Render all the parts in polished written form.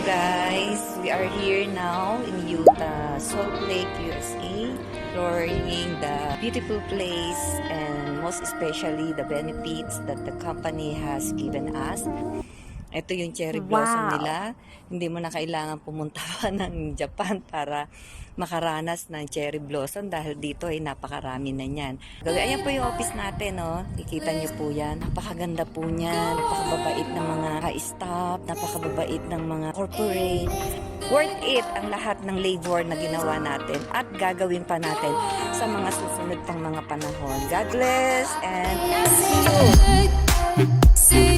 guys, we are here now in Utah, Salt Lake, USA, exploring the beautiful place and most especially the benefits that the company has given us. Ito yung cherry blossom nila. Hindi mo na kailangan pumunta pa ng Japan para makaranas ng cherry blossom dahil dito ay napakarami na niyan. Ayan po yung office natin, no? Kikita niyo po yan. Napakaganda po niyan. Napakababait ng mga staff. Napakababait ng mga corporate. Worth it ang lahat ng labor na ginawa natin at gagawin pa natin sa mga susunod pang mga panahon. God bless and see you!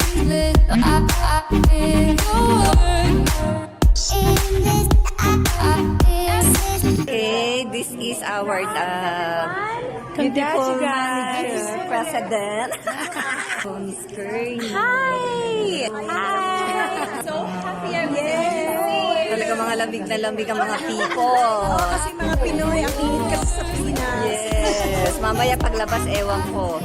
Okay, this is our beautiful manager, president. Miss Curry. Hi! So happy I'm here. Talaga mga lamig na lamig ang mga people. Kasi mga Pinoy, ang init kasi sa Pinas. Yes. Mamaya paglabas, ewan ko.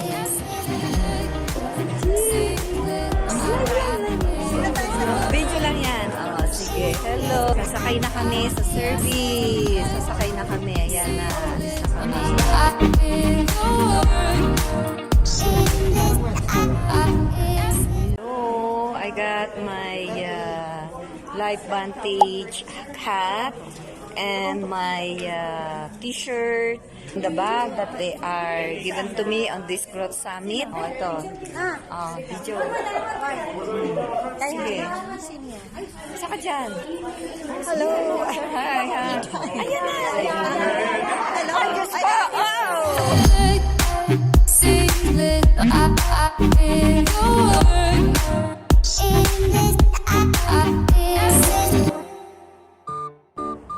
Video lang yan. Oh, sige. Hello. Sasakay na kami sa service. Sasakay na kami. Ayan na. Alis na kami. Hello. I got my Life Vantage hat and my t-shirt, the bag that they are given to me on this growth summit. Oh, ito. Video. Sige. Isa ka dyan. Hello. Hi, hi. Ayan na. Hello.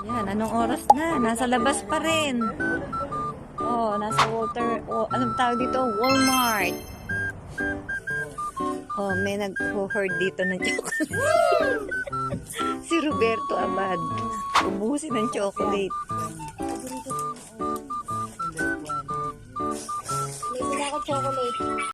Yan, anong oras na? Nasa labas pa rin. Oh, nasa anong tawag dito? Walmart. Oh, may nag-hoard dito ng chocolate. Si Roberto Abad. Ubusin ng chocolate. May sila ako chocolate.